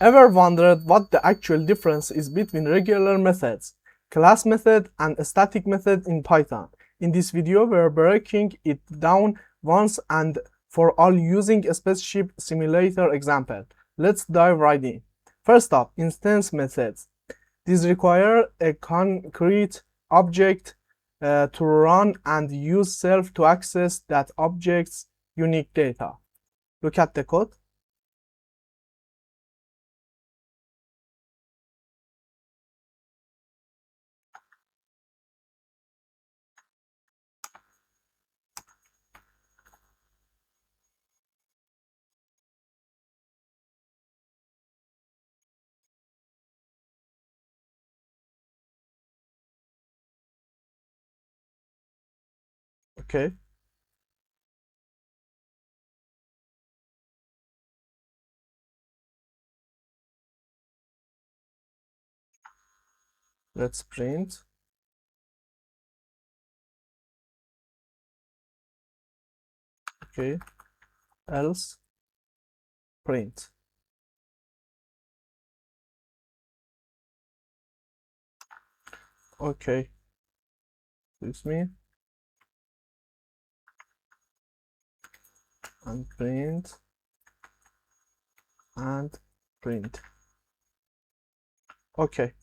Ever wondered what the actual difference is between regular methods, class method, and static method in Python? In this video, we're breaking it down once and for all using a spaceship simulator example. Let's dive right in. First up, instance methods. These require a concrete object to run and use self to access that object's unique data. Look at the code. Okay. Let's print. Okay. Else print. Okay. Excuse me. And print. And print. Okay.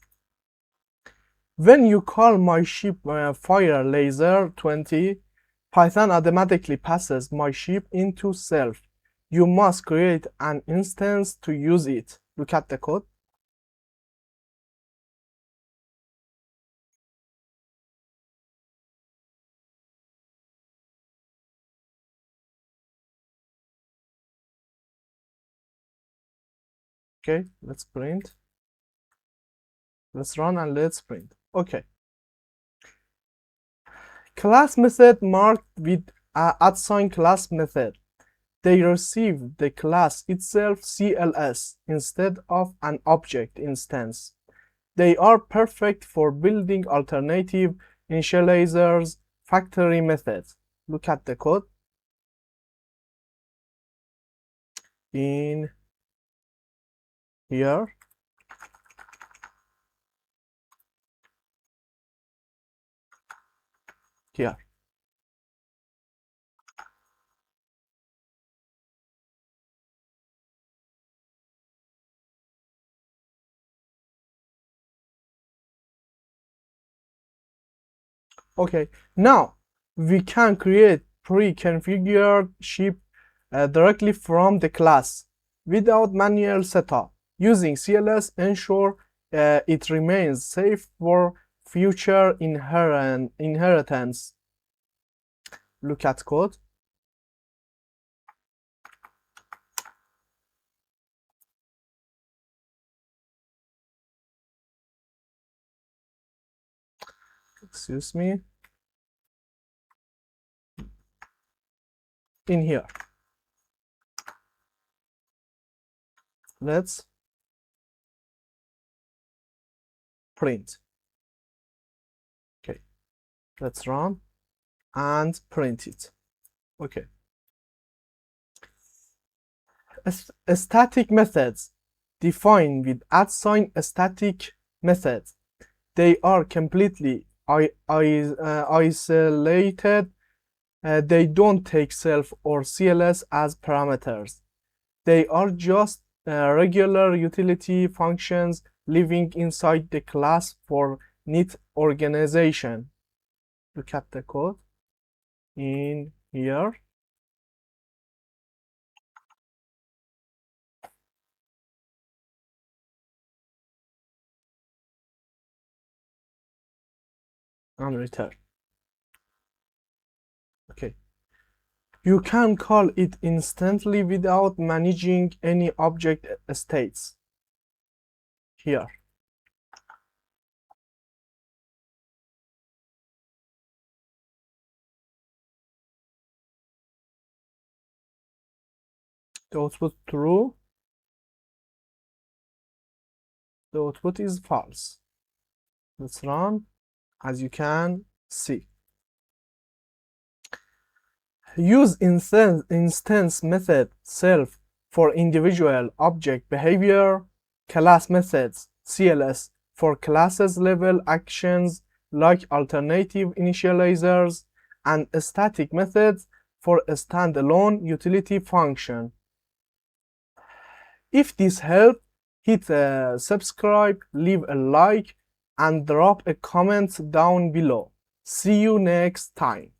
When you call my ship fire laser 20, Python automatically passes my ship into self. You must create an instance to use it. Look at the code. Okay, let's print. Let's run and let's print. Okay. Class method marked with @ class method. They receive the class itself CLS instead of an object instance. They are perfect for building alternative initializers factory methods. Look at the code. In here. Here. Okay, now we can create pre-configured ship directly from the class without manual setup. Using CLS ensure it remains safe for future inheritance. Look at code. Excuse me. In here. Let's print. Okay. Let's run and print it. Okay. Static methods defined with @ static methods. They are completely isolated. They don't take self or CLS as parameters. They are just regular utility functions living inside the class for neat organization. Look at the code in here. And return. Okay. You can call it instantly without managing any object states. Here. The output true. The output is false. Let's run. As you can see. Use instance method self for individual object behavior. class methods CLS for classes level actions like alternative initializers, and static methods for a standalone utility function. If this helped, hit subscribe, leave a like, and drop a comment down below. See you next time.